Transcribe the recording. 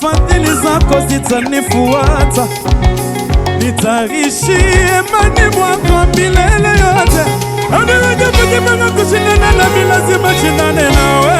fadhili zako zitanifuata, nitaishi imani mwako milele yote. Hadi kushindana na mimi lazima shindane nawe.